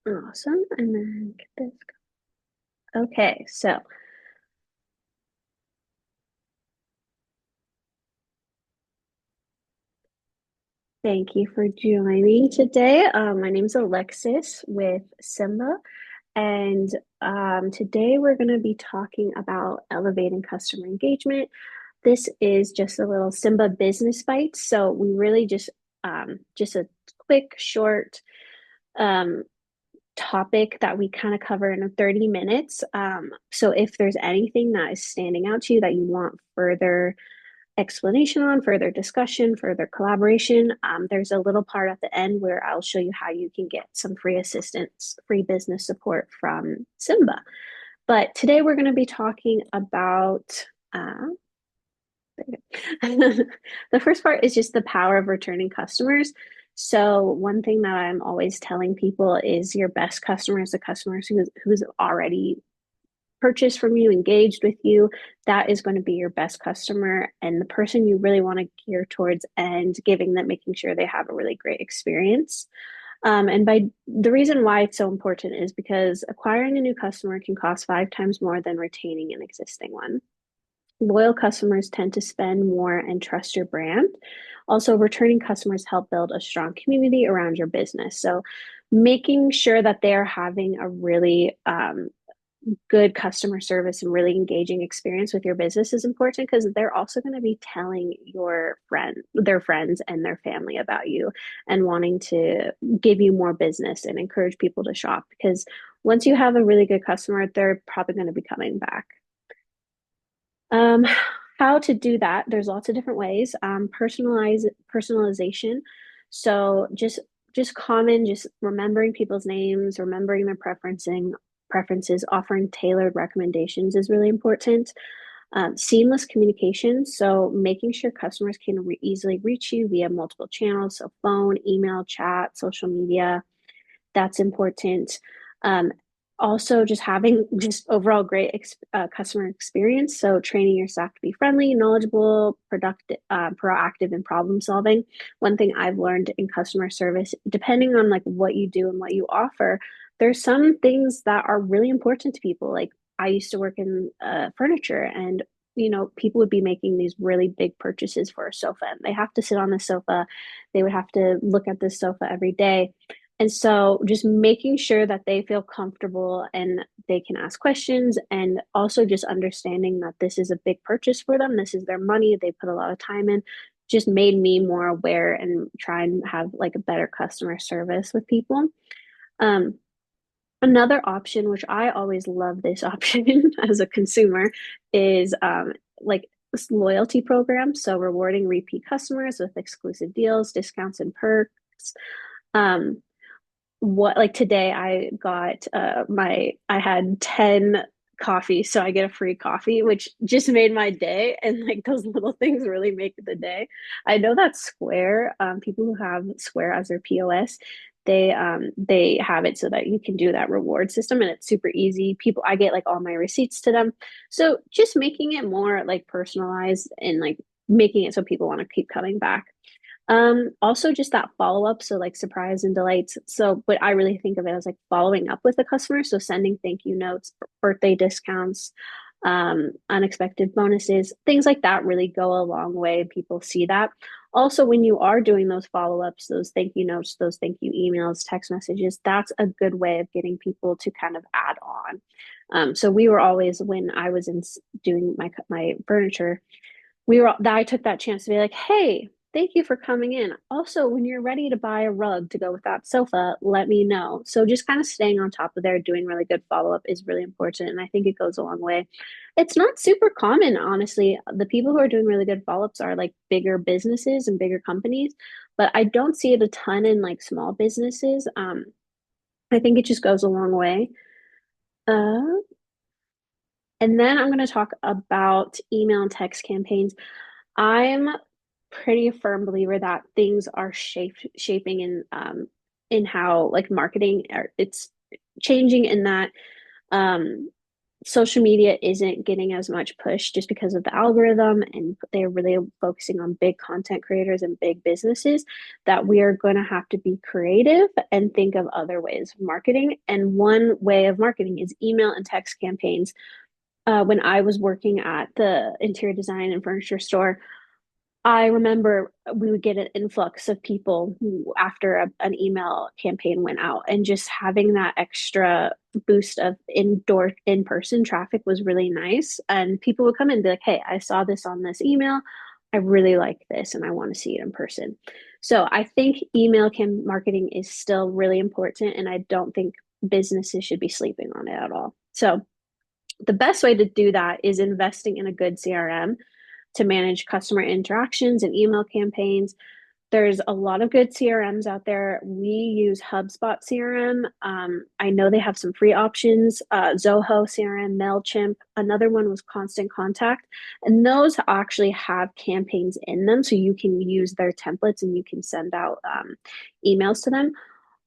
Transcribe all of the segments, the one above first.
Awesome. And then get this. Okay, so thank you for joining today. My name is Alexis with SIMBA, and today we're going to be talking about elevating customer engagement. This is just a little SIMBA business bite, so we really just a quick, short um, topic that we kind of cover in 30 minutes. So if there's anything that is standing out to you that you want further explanation on, further discussion, further collaboration, there's a little part at the end where I'll show you how you can get some free assistance, free business support from SIMBA. But today we're going to be talking about the first part is just the power of returning customers. So one thing that I'm always telling people is your best customer is the customers who's already purchased from you, engaged with you. That is going to be your best customer and the person you really want to gear towards and giving them, making sure they have a really great experience. And by the reason why it's so important is because acquiring a new customer can cost 5 times more than retaining an existing one. Loyal customers tend to spend more and trust your brand. Also, returning customers help build a strong community around your business. So, making sure that they're having a really good customer service and really engaging experience with your business is important because they're also going to be telling their friends and their family about you and wanting to give you more business and encourage people to shop because once you have a really good customer, they're probably going to be coming back. Um, how to do that? There's lots of different ways. Personalization. So just remembering people's names, remembering their preferences, offering tailored recommendations is really important. Seamless communication. So making sure customers can easily reach you via multiple channels, so phone, email, chat, social media. That's important. Um, Also, just having just overall great customer experience. So, training your staff to be friendly, knowledgeable, productive, proactive, and problem solving. One thing I've learned in customer service, depending on like what you do and what you offer, there's some things that are really important to people. Like I used to work in furniture, and people would be making these really big purchases for a sofa, and they have to sit on the sofa. They would have to look at this sofa every day and so just making sure that they feel comfortable and they can ask questions and also just understanding that this is a big purchase for them. This is their money. They put a lot of time in, just made me more aware and try and have like a better customer service with people. Um, Another option, which I always love this option as a consumer, is like loyalty programs. So rewarding repeat customers with exclusive deals, discounts, and perks. Um, what like today I got I had 10 coffees, so I get a free coffee, which just made my day. And like those little things really make the day. I know that Square, people who have Square as their POS, they have it so that you can do that reward system and it's super easy. People I get like all my receipts to them. So just making it more like personalized and like making it so people want to keep coming back. Also just that follow up, so like surprise and delights. So, but I really think of it as like following up with the customer. So sending thank you notes, birthday discounts, unexpected bonuses, things like that really go a long way. People see that. Also, when you are doing those follow ups, those thank you notes, those thank you emails, text messages, that's a good way of getting people to kind of add on. So we were always when I was in doing my furniture I took that chance to be like, hey, thank you for coming in. Also, when you're ready to buy a rug to go with that sofa, let me know. So just kind of staying on top of there, doing really good follow-up is really important. And I think it goes a long way. It's not super common, honestly. The people who are doing really good follow-ups are like bigger businesses and bigger companies, but I don't see it a ton in like small businesses. I think it just goes a long way. Uh, and then I'm going to talk about email and text campaigns. I'm pretty firm believer that things are shaping in how like marketing it's changing in that um social media isn't getting as much push just because of the algorithm, and they're really focusing on big content creators and big businesses, that we are going to have to be creative and think of other ways of marketing. And one way of marketing is email and text campaigns. When I was working at the interior design and furniture store, I remember we would get an influx of people after an email campaign went out, and just having that extra boost of indoor in-person traffic was really nice. And people would come in and be like, "Hey, I saw this on this email. I really like this and I want to see it in person." So I think email marketing is still really important, and I don't think businesses should be sleeping on it at all. So the best way to do that is investing in a good CRM to manage customer interactions and email campaigns. There's a lot of good CRMs out there. We use HubSpot CRM. I know they have some free options, Zoho CRM, MailChimp. Another one was Constant Contact. And those actually have campaigns in them. So you can use their templates and you can send out emails to them.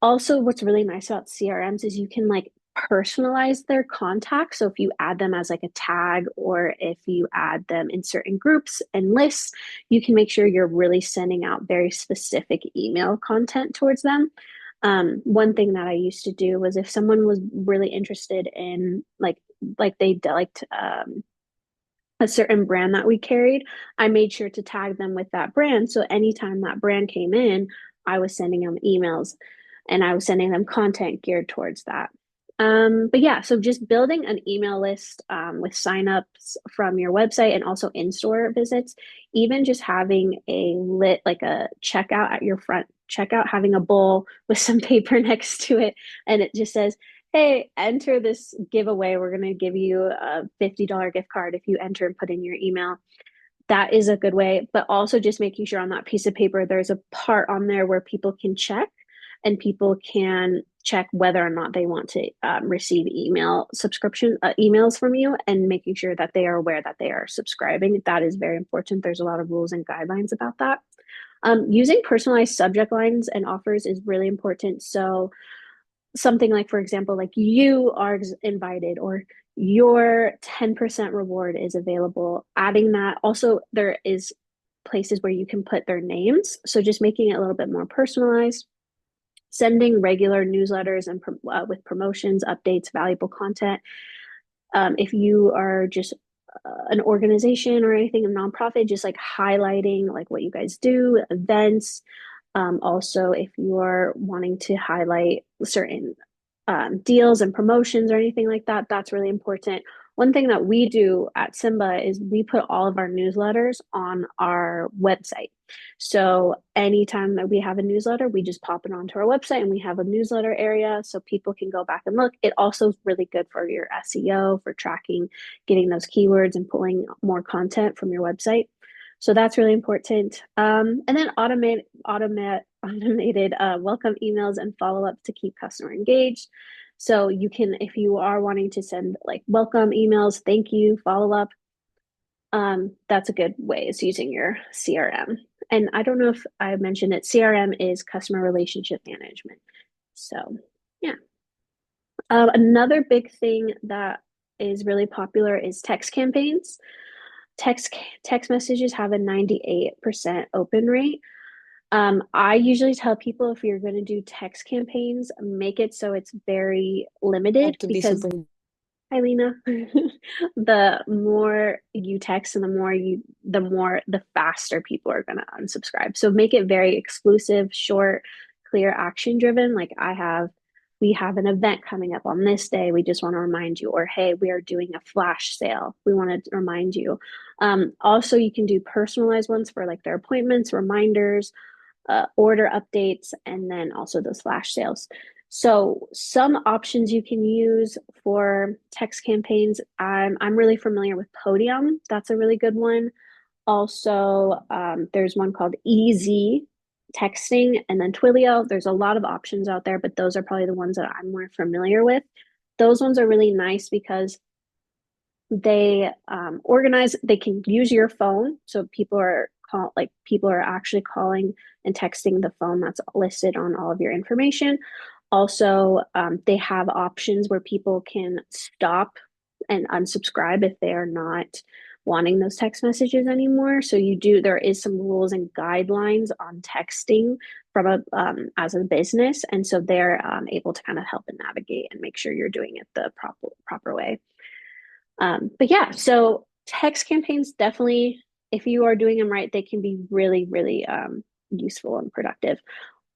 Also, what's really nice about CRMs is you can like personalize their contacts. So if you add them as like a tag, or if you add them in certain groups and lists, you can make sure you're really sending out very specific email content towards them. One thing that I used to do was, if someone was really interested in like they liked a certain brand that we carried, I made sure to tag them with that brand. So anytime that brand came in, I was sending them emails and I was sending them content geared towards that. But yeah, so just building an email list with signups from your website and also in-store visits, even just having a lit, like a checkout at your front checkout, having a bowl with some paper next to it, and it just says, "Hey, enter this giveaway. We're going to give you a $50 gift card if you enter and put in your email." That is a good way. But also just making sure on that piece of paper, there's a part on there where people can check, and people can check whether or not they want to receive emails from you, and making sure that they are aware that they are subscribing. That is very important. There's a lot of rules and guidelines about that. Using personalized subject lines and offers is really important. So something like, for example, like "you are invited," or "your 10% reward is available." Adding that. Also, there is places where you can put their names. So just making it a little bit more personalized. Sending regular newsletters and with promotions, updates, valuable content. If you are just an organization or anything, a nonprofit, just like highlighting like what you guys do, events. Also, if you are wanting to highlight certain deals and promotions or anything like that, that's really important. One thing that we do at SIMBA is we put all of our newsletters on our website. So anytime that we have a newsletter, we just pop it onto our website, and we have a newsletter area so people can go back and look. It also is really good for your SEO, for tracking, getting those keywords and pulling more content from your website. So that's really important. And then automated welcome emails and follow-ups to keep customer engaged. So you can, if you are wanting to send like welcome emails, thank you, follow-up, that's a good way, is using your CRM. And I don't know if I mentioned it, CRM is customer relationship management. So yeah. Another big thing that is really popular is text campaigns. Text messages have a 98% open rate. I usually tell people, if you're going to do text campaigns, make it so it's very limited, Have to be because super. hi, Lena. The more you text and the faster people are going to unsubscribe. So make it very exclusive, short, clear, action driven. Like, we have an event coming up on this day. We just want to remind you, or hey, we are doing a flash sale. We want to remind you. Also, you can do personalized ones for like their appointments, reminders, order updates, and then also those flash sales. So some options you can use for text campaigns. I'm really familiar with Podium. That's a really good one. Also, there's one called Easy Texting, and then Twilio. There's a lot of options out there, but those are probably the ones that I'm more familiar with. Those ones are really nice because they organize. They can use your phone, so people are actually calling and texting the phone that's listed on all of your information. Also, they have options where people can stop and unsubscribe if they are not wanting those text messages anymore. So there is some rules and guidelines on texting from as a business, and so they're able to kind of help and navigate and make sure you're doing it the proper way. But yeah, so text campaigns definitely, if you are doing them right, they can be really, really useful and productive.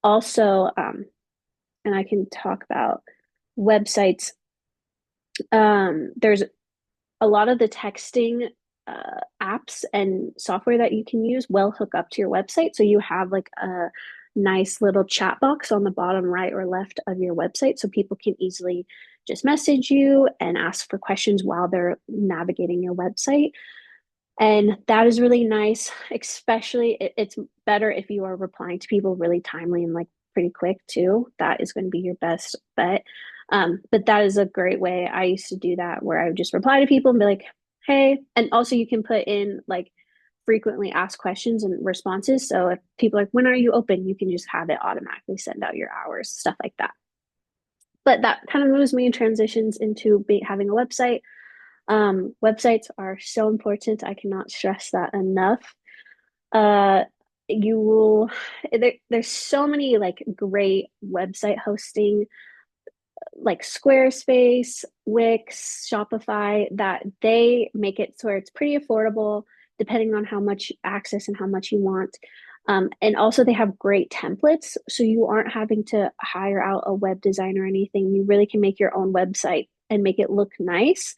Also, and I can talk about websites. There's a lot of the texting apps and software that you can use will hook up to your website. So you have like a nice little chat box on the bottom right or left of your website so people can easily just message you and ask for questions while they're navigating your website. And that is really nice, especially it's better if you are replying to people really timely and like pretty quick too. That is going to be your best bet. But that is a great way. I used to do that where I would just reply to people and be like, hey, and also you can put in like frequently asked questions and responses. So if people are like, when are you open? You can just have it automatically send out your hours, stuff like that. But that kind of moves me and transitions into having a website. Websites are so important. I cannot stress that enough. Uh, you will, there's so many like great website hosting, like Squarespace, Wix, Shopify, that they make it so it's pretty affordable depending on how much access and how much you want. And also, they have great templates, so you aren't having to hire out a web designer or anything. You really can make your own website and make it look nice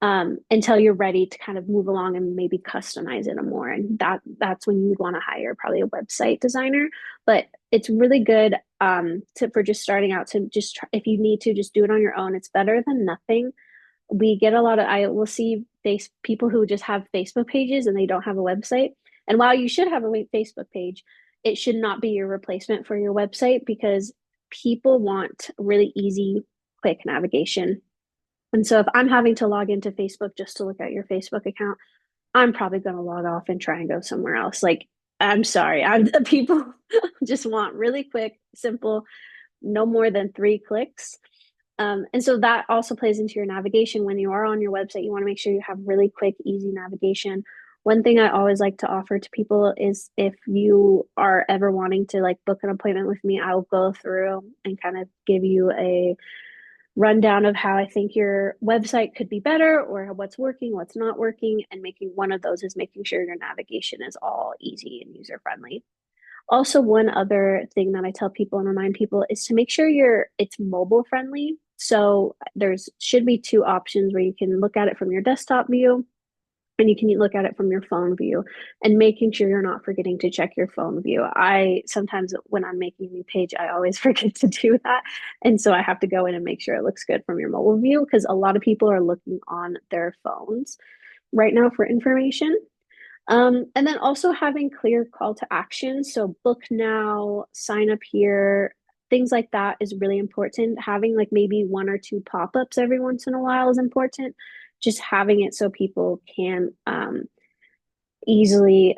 until you're ready to kind of move along and maybe customize it more. And that's when you'd want to hire probably a website designer. But it's really good for just starting out to just try, if you need to just do it on your own. It's better than nothing. We get a lot of I will see people who just have Facebook pages and they don't have a website. And while you should have a Facebook page, it should not be your replacement for your website because people want really easy, quick navigation. And so if I'm having to log into Facebook just to look at your Facebook account, I'm probably going to log off and try and go somewhere else. Like, I'm sorry, the people just want really quick, simple, no more than 3 clicks. And so that also plays into your navigation. When you are on your website, you want to make sure you have really quick, easy navigation. One thing I always like to offer to people is if you are ever wanting to like book an appointment with me, I'll go through and kind of give you a rundown of how I think your website could be better or what's working, what's not working, and making one of those is making sure your navigation is all easy and user friendly. Also, one other thing that I tell people and remind people is to make sure it's mobile friendly. So there's should be two options where you can look at it from your desktop view and you can look at it from your phone view and making sure you're not forgetting to check your phone view. I sometimes when I'm making a new page, I always forget to do that. And so I have to go in and make sure it looks good from your mobile view because a lot of people are looking on their phones right now for information. And then also having clear call to action. So book now, sign up here, things like that is really important. Having like maybe one or two pop-ups every once in a while is important. Just having it so people can easily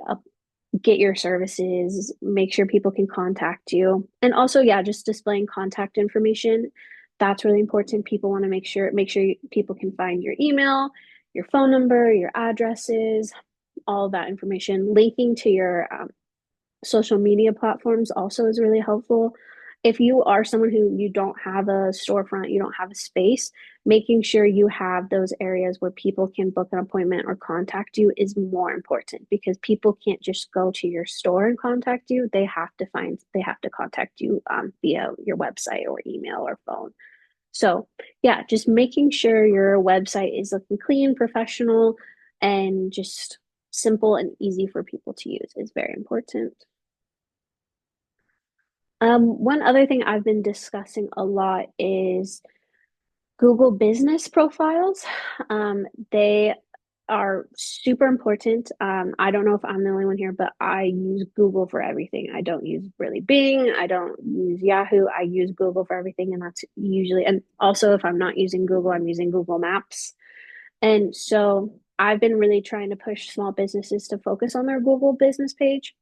get your services, make sure people can contact you. And also, yeah, just displaying contact information. That's really important. People want to make sure people can find your email, your phone number, your addresses, all of that information. Linking to your social media platforms also is really helpful. If you are someone who you don't have a storefront, you don't have a space, making sure you have those areas where people can book an appointment or contact you is more important because people can't just go to your store and contact you. They have to contact you via your website or email or phone. So, yeah, just making sure your website is looking clean, professional, and just simple and easy for people to use is very important. One other thing I've been discussing a lot is Google business profiles. They are super important. I don't know if I'm the only one here, but I use Google for everything. I don't use really Bing. I don't use Yahoo. I use Google for everything. And that's usually, and also if I'm not using Google, I'm using Google Maps. And so I've been really trying to push small businesses to focus on their Google business page.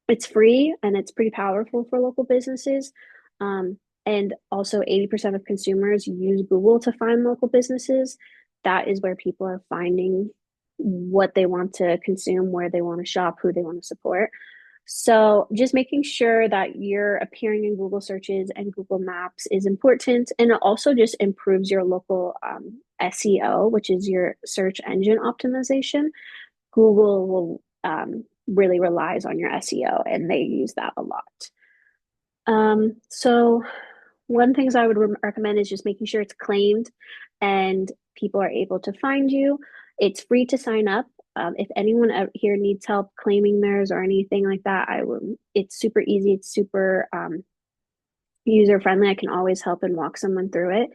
It's free and it's pretty powerful for local businesses. And also 80% of consumers use Google to find local businesses. that is where people are finding what they want to consume, where they want to shop, who they want to support. So just making sure that you're appearing in Google searches and Google Maps is important. And it also just improves your local SEO, which is your search engine optimization. Google will really relies on your SEO and they use that a lot. So one things I would recommend is just making sure it's claimed and people are able to find you. It's free to sign up. If anyone here needs help claiming theirs or anything like that, I will. It's super easy. It's super user friendly. I can always help and walk someone through it.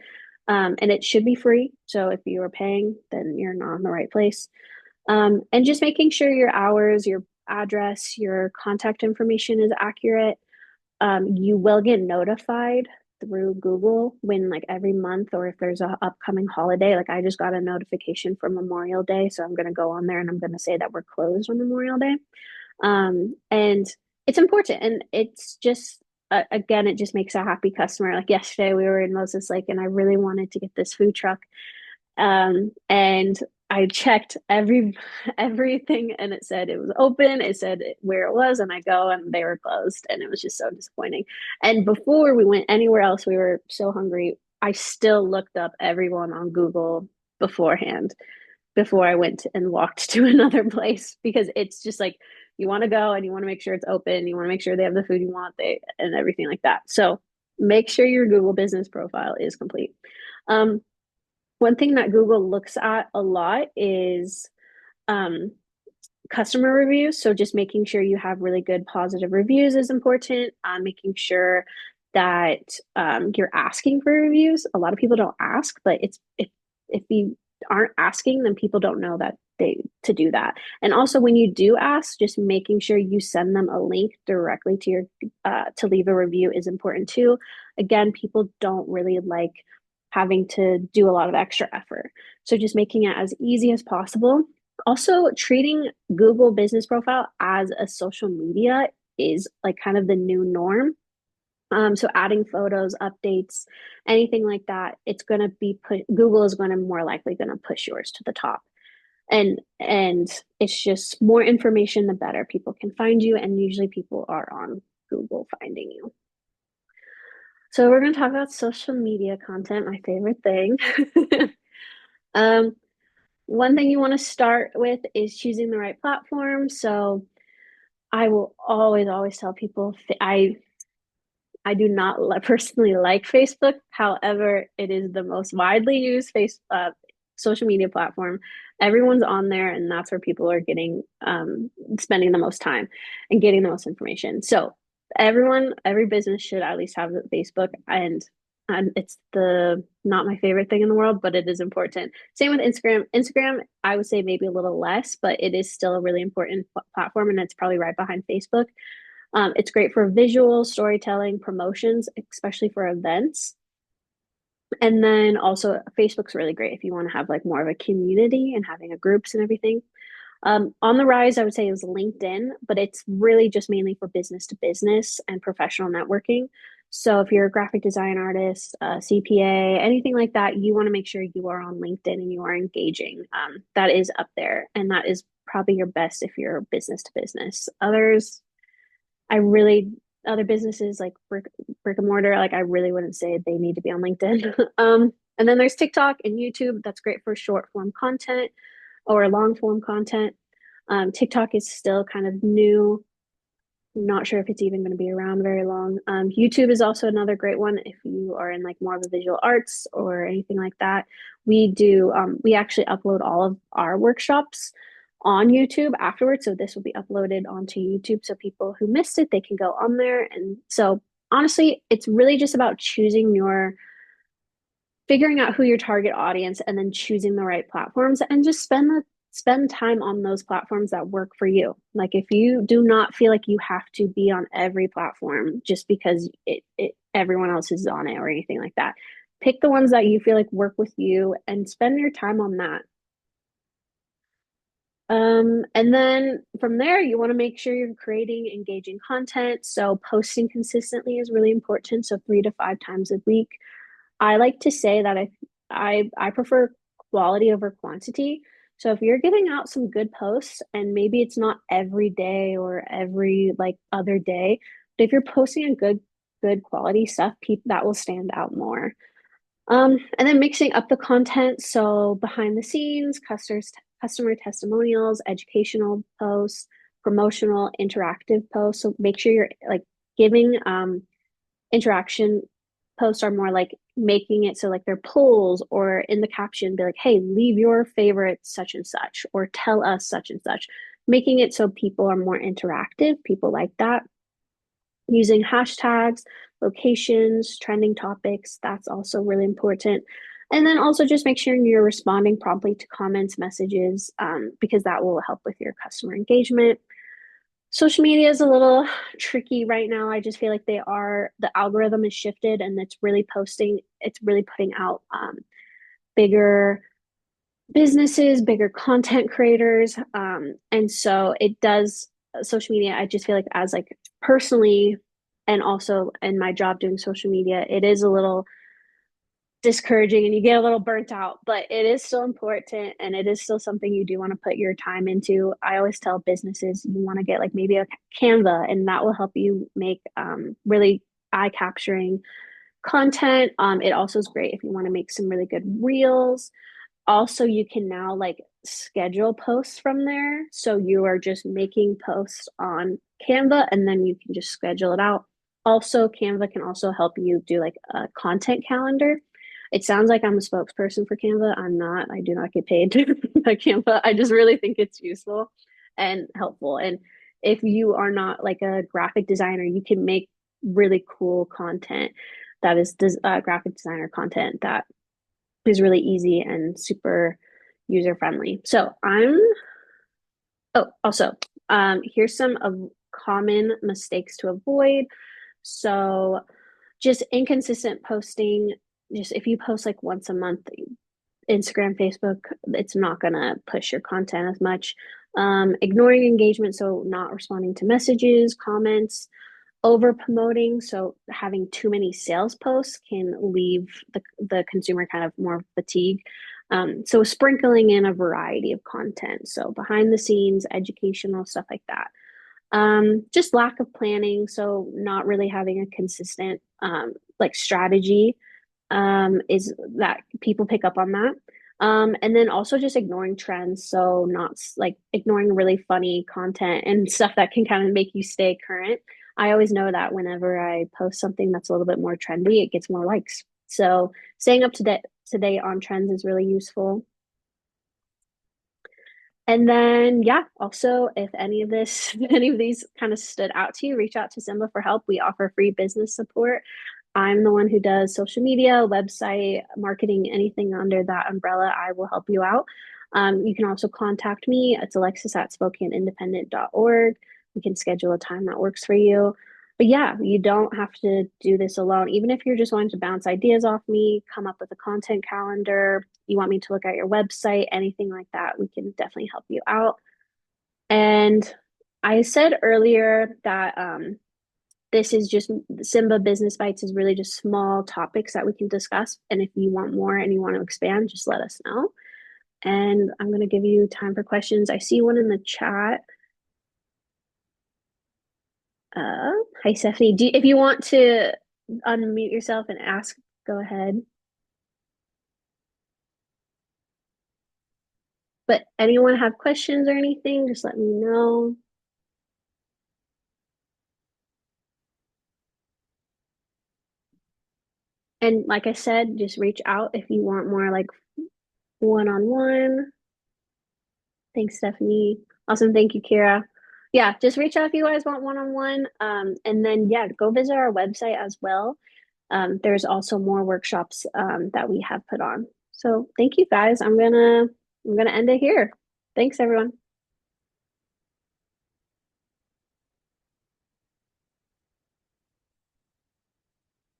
And it should be free. So if you are paying, then you're not in the right place. And just making sure your hours, your address, your contact information is accurate. You will get notified through Google when like every month or if there's a upcoming holiday. Like I just got a notification for Memorial Day, so I'm gonna go on there and I'm gonna say that we're closed on Memorial Day. And it's important, and it's just again, it just makes a happy customer. Like yesterday, we were in Moses Lake, and I really wanted to get this food truck, and I checked everything and it said it was open. It said where it was, and I go and they were closed, and it was just so disappointing. And before we went anywhere else, we were so hungry. I still looked up everyone on Google beforehand before I went and walked to another place because it's just like you want to go and you want to make sure it's open, you want to make sure they have the food you want, they and everything like that. So make sure your Google business profile is complete. Um, one thing that Google looks at a lot is um, customer reviews. So just making sure you have really good positive reviews is important. Making sure that you're asking for reviews. A lot of people don't ask, but it's if you aren't asking, then people don't know that they to do that. And also when you do ask, just making sure you send them a link directly to your to leave a review is important too. Again, people don't really like having to do a lot of extra effort. So just making it as easy as possible. Also, treating Google Business Profile as a social media is like kind of the new norm. So adding photos, updates, anything like that, it's going to be put. Google is going to more likely going to push yours to the top, and it's just more information, the better people can find you, and usually people are on Google finding you. So we're going to talk about social media content, my favorite thing. um, one thing you want to start with is choosing the right platform. So I will always tell people I do not personally like Facebook. However, it is the most widely used social media platform. Everyone's on there, and that's where people are getting spending the most time and getting the most information. So every business should at least have Facebook, and it's the not my favorite thing in the world, but it is important. Same with Instagram. Instagram, I would say maybe a little less, but it is still a really important platform, and it's probably right behind Facebook. It's great for visual storytelling, promotions, especially for events. And then also Facebook's really great if you want to have like more of a community and having a groups and everything. On the rise, I would say is LinkedIn, but it's really just mainly for business to business and professional networking. So if you're a graphic design artist, CPA, anything like that, you want to make sure you are on LinkedIn and you are engaging. That is up there, and that is probably your best if you're business to business. I really other businesses like brick and mortar, like I really wouldn't say they need to be on LinkedIn. And then there's TikTok and YouTube. That's great for short form content or long form content. TikTok is still kind of new. I'm not sure if it's even going to be around very long. YouTube is also another great one if you are in like more of a visual arts or anything like that. We actually upload all of our workshops on YouTube afterwards. So this will be uploaded onto YouTube. So people who missed it, they can go on there. And so honestly, it's really just about figuring out who your target audience and then choosing the right platforms and just spend time on those platforms that work for you. Like if you do not feel like you have to be on every platform just because everyone else is on it or anything like that, pick the ones that you feel like work with you and spend your time on that. And then from there, you want to make sure you're creating engaging content. So posting consistently is really important. So 3 to 5 times a week. I like to say that I prefer quality over quantity. So if you're getting out some good posts and maybe it's not every day or every like other day, but if you're posting a good quality stuff, people that will stand out more. And then mixing up the content, so behind the scenes, customer testimonials, educational posts, promotional, interactive posts. So make sure you're like giving interaction posts are more like making it so like they're polls or in the caption be like, hey, leave your favorite such and such or tell us such and such, making it so people are more interactive. People like that. Using hashtags, locations, trending topics, that's also really important. And then also just make sure you're responding promptly to comments, messages, because that will help with your customer engagement. Social media is a little tricky right now. I just feel like the algorithm is shifted and it's really putting out bigger businesses, bigger content creators. And so it does social media, I just feel like as like personally and also in my job doing social media, it is a little discouraging and you get a little burnt out, but it is still important and it is still something you do want to put your time into. I always tell businesses you want to get like maybe a Canva and that will help you make really eye capturing content. It also is great if you want to make some really good reels. Also, you can now like schedule posts from there. So you are just making posts on Canva and then you can just schedule it out. Also, Canva can also help you do like a content calendar. It sounds like I'm a spokesperson for Canva. I'm not. I do not get paid by Canva. I just really think it's useful and helpful. And if you are not like a graphic designer, you can make really cool content that is graphic designer content that is really easy and super user friendly. So also, here's some of common mistakes to avoid. So just inconsistent posting. Just if you post like once a month, Instagram, Facebook, it's not gonna push your content as much. Ignoring engagement, so not responding to messages, comments, over promoting, so having too many sales posts can leave the consumer kind of more fatigued. So sprinkling in a variety of content, so behind the scenes, educational stuff like that. Just lack of planning, so not really having a consistent like strategy is that people pick up on that. And then also just ignoring trends, so not like ignoring really funny content and stuff that can kind of make you stay current. I always know that whenever I post something that's a little bit more trendy, it gets more likes. So staying up to date today on trends is really useful. And then, yeah, also, if any of this, if any of these kind of stood out to you, reach out to SIMBA for help. We offer free business support. I'm the one who does social media, website, marketing, anything under that umbrella. I will help you out. You can also contact me. It's Alexis at SpokaneIndependent.org. We can schedule a time that works for you. But yeah, you don't have to do this alone. Even if you're just wanting to bounce ideas off me, come up with a content calendar, you want me to look at your website, anything like that, we can definitely help you out. And I said earlier that this is just SIMBA Business Bites is really just small topics that we can discuss. And if you want more and you want to expand, just let us know. And I'm going to give you time for questions. I see one in the chat. Hi, Stephanie. If you want to unmute yourself and ask, go ahead. But anyone have questions or anything, just let me know. And like I said, just reach out if you want more like one-on-one. Thanks, Stephanie. Awesome. Thank you, Kira. Yeah, just reach out if you guys want one-on-one. And then yeah, go visit our website as well. There's also more workshops that we have put on. So thank you guys. I'm gonna end it here. Thanks, everyone.